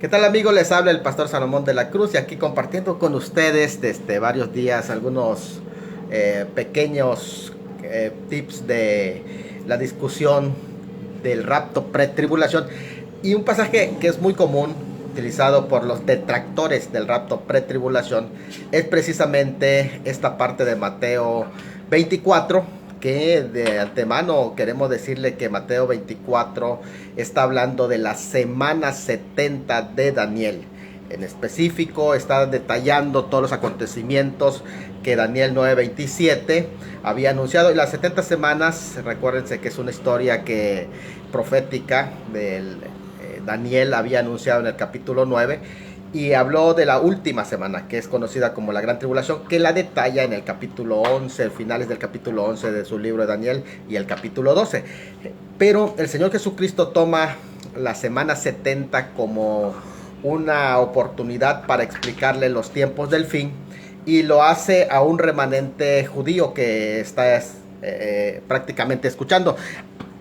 ¿Qué tal, amigos? Les habla el pastor Salomón de la Cruz y aquí compartiendo con ustedes desde varios días algunos pequeños tips de la discusión del rapto pretribulación y un pasaje que es muy común utilizado por los detractores del rapto pretribulación es precisamente esta parte de Mateo 24, que de antemano queremos decirle que Mateo 24 está hablando de la semana 70 de Daniel. En específico está detallando todos los acontecimientos que Daniel 9:27 había anunciado. Y las 70 semanas, recuérdense que es una historia que profética del Daniel había anunciado en el capítulo 9. Y habló de la última semana, que es conocida como la Gran Tribulación, que la detalla en el capítulo 11, finales del capítulo 11 de su libro de Daniel y el capítulo 12. Pero el Señor Jesucristo toma la semana 70 como una oportunidad para explicarle los tiempos del fin y lo hace a un remanente judío que está prácticamente escuchando.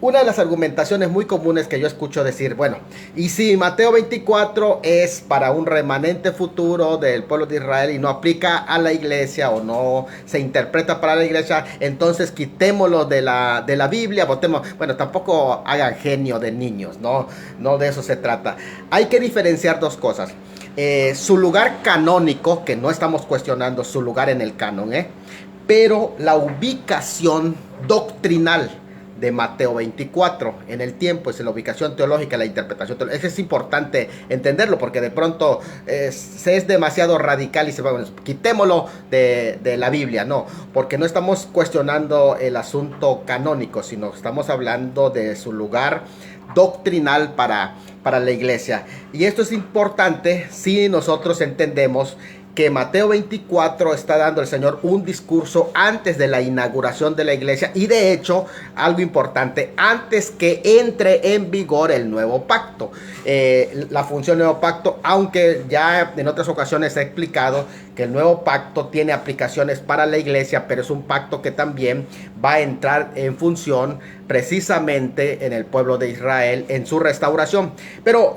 Una de las argumentaciones muy comunes que yo escucho decir, bueno, y si Mateo 24 es para un remanente futuro del pueblo de Israel y no aplica a la iglesia o no se interpreta para la iglesia, entonces quitémoslo de la Biblia, votemos. Bueno, tampoco hagan genio de niños, no de eso se trata. Hay que diferenciar dos cosas. Su lugar canónico, que no estamos cuestionando su lugar en el canon, pero la ubicación doctrinal de Mateo 24 en el tiempo, es en la ubicación teológica, la interpretación teológica. Eso es importante entenderlo porque de pronto se es demasiado radical y se va, bueno, quitémoslo de la Biblia. No, porque no estamos cuestionando el asunto canónico, sino estamos hablando de su lugar doctrinal para la iglesia. Y esto es importante si nosotros entendemos que Mateo 24 está dando el Señor un discurso antes de la inauguración de la iglesia y de hecho, algo importante, antes que entre en vigor el nuevo pacto. La función del nuevo pacto, aunque ya en otras ocasiones he explicado que el nuevo pacto tiene aplicaciones para la iglesia, pero es un pacto que también va a entrar en función precisamente en el pueblo de Israel, en su restauración. Pero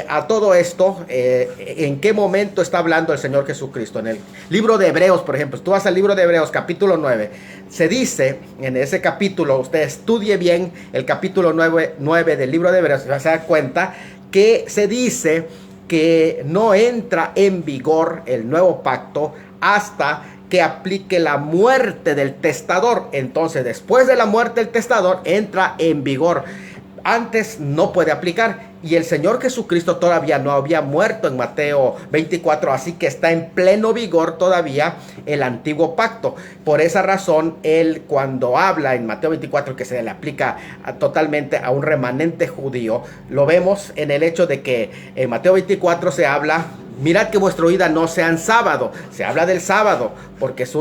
a todo esto, ¿en qué momento está hablando el Señor Jesucristo? En el libro de Hebreos, por ejemplo, si tú vas al libro de Hebreos, capítulo 9, se dice en ese capítulo, usted estudie bien el capítulo 9 del libro de Hebreos, se va a dar cuenta que se dice que no entra en vigor el nuevo pacto hasta que aplique la muerte del testador. Entonces, después de la muerte del testador, entra en vigor. Antes no puede aplicar. Y el Señor Jesucristo todavía no había muerto en Mateo 24, así que está en pleno vigor todavía el antiguo pacto. Por esa razón, Él cuando habla en Mateo 24, que se le aplica totalmente a un remanente judío, lo vemos en el hecho de que en Mateo 24 se habla: mirad que vuestra oída no sean sábado. Se habla del sábado porque es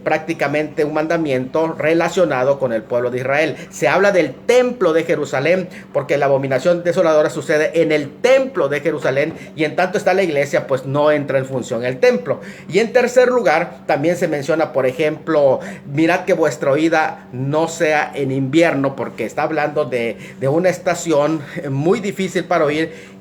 prácticamente un mandamiento relacionado con el pueblo de Israel. Se habla del templo de Jerusalén porque la abominación desoladora sucede en el templo de Jerusalén y en tanto está la iglesia, pues no entra en función el templo. Y en tercer lugar, también se menciona, por ejemplo, mirad que vuestra oída no sea en invierno, porque está hablando de una estación muy difícil para oír.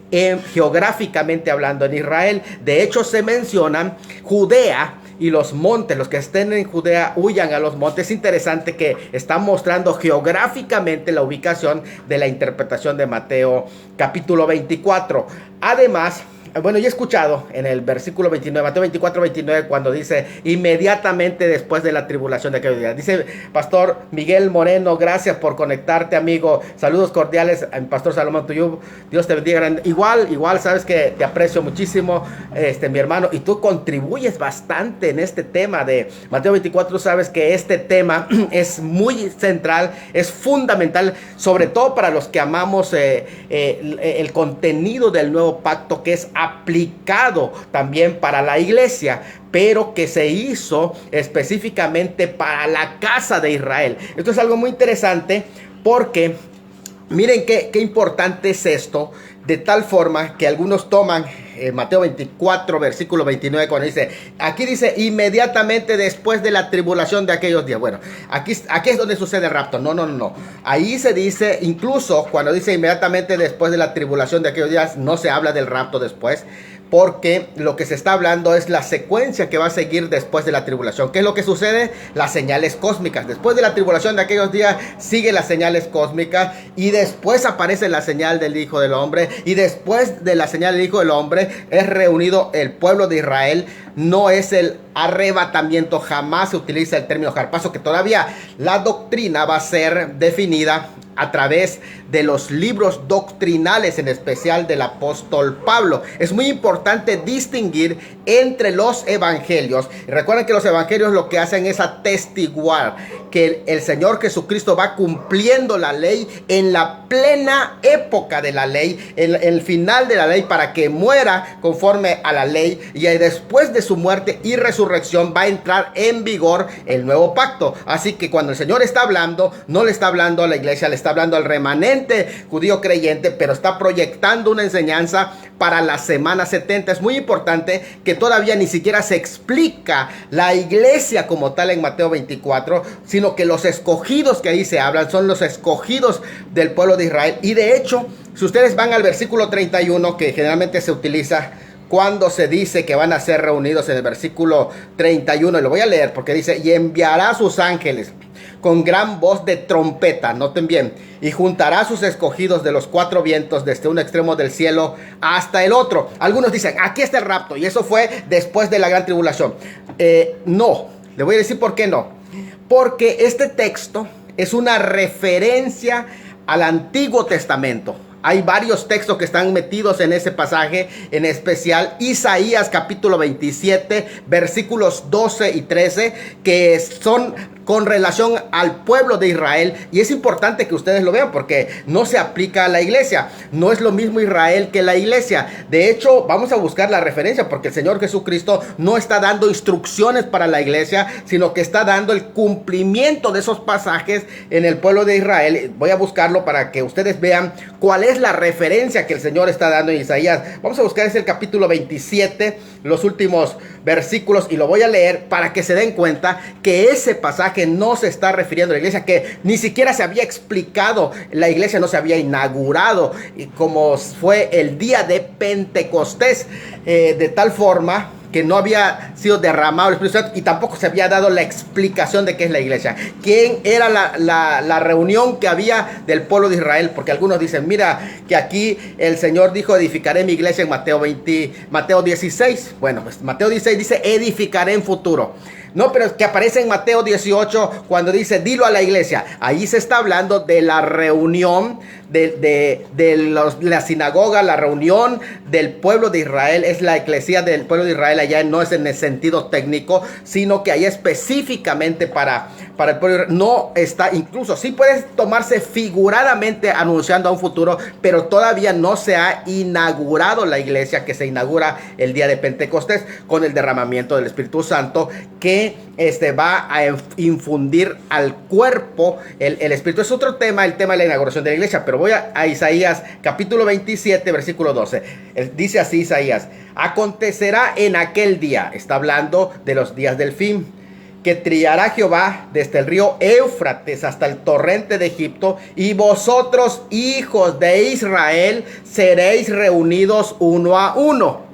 Geográficamente hablando en Israel, de hecho se mencionan Judea y los montes. Los que estén en Judea huyan a los montes. Es interesante que está mostrando geográficamente la ubicación de la interpretación de Mateo capítulo 24. Además, bueno, yo he escuchado en el versículo 29, Mateo 24, 29, cuando dice inmediatamente después de la tribulación de aquellos días. Dice Pastor Miguel Moreno, gracias por conectarte, amigo. Saludos cordiales a mi Pastor Salomón tuyo. Dios te bendiga. Igual, sabes que te aprecio muchísimo, mi hermano, y tú contribuyes bastante en este tema de Mateo 24. Sabes que este tema es muy central, es fundamental, sobre todo para los que amamos el contenido del nuevo pacto, que es aplicado también para la iglesia, pero que se hizo específicamente para la casa de Israel. Esto es algo muy interesante porque Miren qué importante es esto, de tal forma que algunos toman Mateo 24, versículo 29, cuando dice, aquí dice, inmediatamente después de la tribulación de aquellos días. Bueno, aquí es donde sucede el rapto. No. Ahí se dice, incluso cuando dice inmediatamente después de la tribulación de aquellos días, no se habla del rapto después, porque lo que se está hablando es la secuencia que va a seguir después de la tribulación. ¿Qué es lo que sucede? Las señales cósmicas. Después de la tribulación de aquellos días, siguen las señales cósmicas, y después aparece la señal del Hijo del Hombre, y después de la señal del Hijo del Hombre es reunido el pueblo de Israel. No es el arrebatamiento, jamás se utiliza el término harpazo, que todavía la doctrina va a ser definida a través de los libros doctrinales, en especial del apóstol Pablo. Es muy importante distinguir entre los evangelios. Recuerden que los evangelios lo que hacen es atestiguar que el Señor Jesucristo va cumpliendo la ley en la plena época de la ley, en el final de la ley, para que muera conforme a la ley, y después de su muerte y resurrección va a entrar en vigor el nuevo pacto. Así que cuando el Señor está hablando, no le está hablando a la iglesia, le está hablando al remanente judío creyente, pero está proyectando una enseñanza para la semana 70. Es muy importante que todavía ni siquiera se explica la iglesia como tal en Mateo 24, sino que los escogidos que ahí se hablan son los escogidos del pueblo de Israel. Y de hecho, si ustedes van al versículo 31, que generalmente se utiliza cuando se dice que van a ser reunidos, en el versículo 31, y lo voy a leer porque dice, y enviará a sus ángeles con gran voz de trompeta, noten bien, y juntará a sus escogidos de los cuatro vientos, desde un extremo del cielo hasta el otro. Algunos dicen, aquí está el rapto, y eso fue después de la gran tribulación. No, le voy a decir por qué no. Porque este texto es una referencia al Antiguo Testamento. Hay varios textos que están metidos en ese pasaje, en especial Isaías capítulo 27, versículos 12 y 13, que son con relación al pueblo de Israel. Y es importante que ustedes lo vean porque no se aplica a la iglesia. No es lo mismo Israel que la iglesia. De hecho, vamos a buscar la referencia, porque el Señor Jesucristo no está dando instrucciones para la iglesia, sino que está dando el cumplimiento de esos pasajes en el pueblo de Israel. Voy a buscarlo para que ustedes vean cuál es la referencia que el Señor está dando en Isaías. Vamos a buscar, es el capítulo 27, los últimos versículos, y lo voy a leer para que se den cuenta que ese pasaje no se está refiriendo a la iglesia, que ni siquiera se había explicado, la iglesia no se había inaugurado como fue el día de Pentecostés, de tal forma que no había sido derramado el Espíritu Santo, y tampoco se había dado la explicación de qué es la iglesia, quién era la reunión que había del pueblo de Israel. Porque algunos dicen, mira, que aquí el Señor dijo, edificaré mi iglesia en Mateo 16. Bueno, pues Mateo 16 dice, edificaré en futuro. No, pero que aparece en Mateo 18 cuando dice, dilo a la iglesia. Ahí se está hablando de la reunión de la sinagoga, la reunión del pueblo de Israel. Es la eclesía del pueblo de Israel allá, no es en el sentido técnico, sino que ahí específicamente para el pueblo de Israel. No está, incluso sí puede tomarse figuradamente anunciando a un futuro, pero todavía no se ha inaugurado la iglesia, que se inaugura el día de Pentecostés con el derramamiento del Espíritu Santo, que va a infundir al cuerpo el Espíritu. Es otro tema, el tema de la inauguración de la iglesia, pero voy a Isaías capítulo 27, versículo 12. Dice así Isaías: acontecerá en aquel día, está hablando de los días del fin, que trillará Jehová desde el río Éufrates hasta el torrente de Egipto, y vosotros, hijos de Israel, seréis reunidos uno a uno.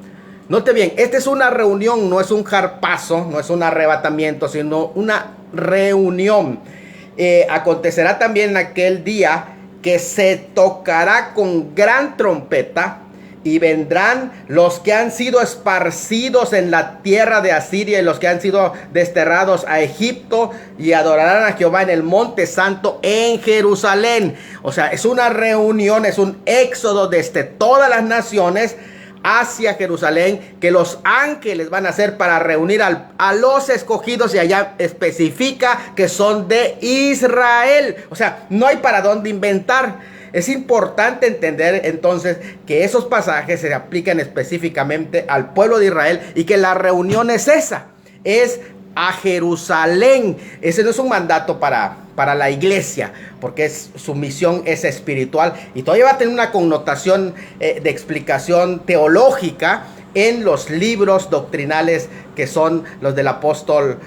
Note bien, esta es una reunión, no es un harpazo, no es un arrebatamiento, sino una reunión. Acontecerá también en aquel día que se tocará con gran trompeta, y vendrán los que han sido esparcidos en la tierra de Asiria y los que han sido desterrados a Egipto, y adorarán a Jehová en el monte santo en Jerusalén. O sea, es una reunión, es un éxodo desde todas las naciones hacia Jerusalén, que los ángeles van a hacer para reunir a los escogidos, y allá especifica que son de Israel. O sea, no hay para dónde inventar. Es importante entender entonces que esos pasajes se aplican específicamente al pueblo de Israel, y que la reunión es esa, es a Jerusalén. Ese no es un mandato para la iglesia, porque su misión es espiritual y todavía va a tener una connotación de explicación teológica en los libros doctrinales que son los del apóstol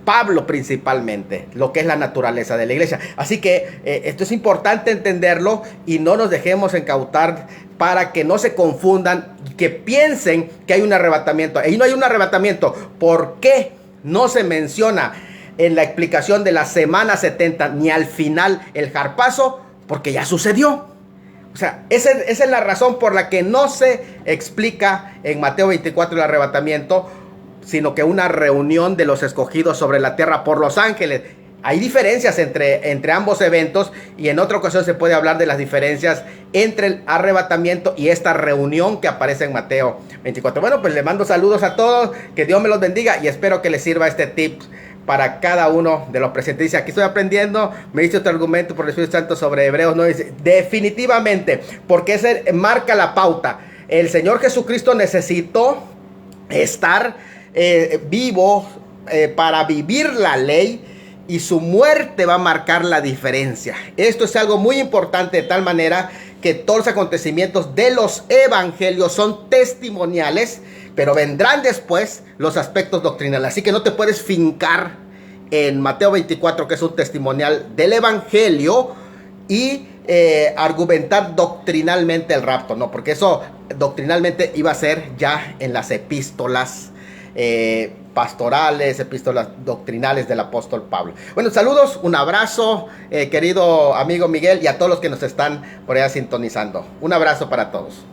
Pablo, principalmente, lo que es la naturaleza de la iglesia. Así que esto es importante entenderlo y no nos dejemos incautar para que no se confundan y que piensen que hay un arrebatamiento. Ahí no hay un arrebatamiento. ¿Por qué no se menciona en la explicación de la semana 70 ni al final el jarpazo? Porque ya sucedió. O sea, esa es la razón por la que no se explica en Mateo 24 el arrebatamiento, sino que una reunión de los escogidos sobre la tierra por los ángeles. Hay diferencias entre ambos eventos y en otra ocasión se puede hablar de las diferencias entre el arrebatamiento y esta reunión que aparece en Mateo 24. Bueno, pues le mando saludos a todos, que Dios me los bendiga y espero que les sirva este tip para cada uno de los presentes. Dice, aquí estoy aprendiendo, me dice otro argumento por el Espíritu Santo sobre Hebreos, no dice, definitivamente, porque ese marca la pauta. El Señor Jesucristo necesitó estar vivo para vivir la ley y su muerte va a marcar la diferencia. Esto es algo muy importante de tal manera que todos los acontecimientos de los evangelios son testimoniales, pero vendrán después los aspectos doctrinales. Así que no te puedes fincar en Mateo 24, que es un testimonial del evangelio, y argumentar doctrinalmente el rapto. No, porque eso doctrinalmente iba a ser ya en las epístolas pastorales, epístolas doctrinales del apóstol Pablo. Bueno, saludos, un abrazo, querido amigo Miguel, y a todos los que nos están por allá sintonizando. Un abrazo para todos.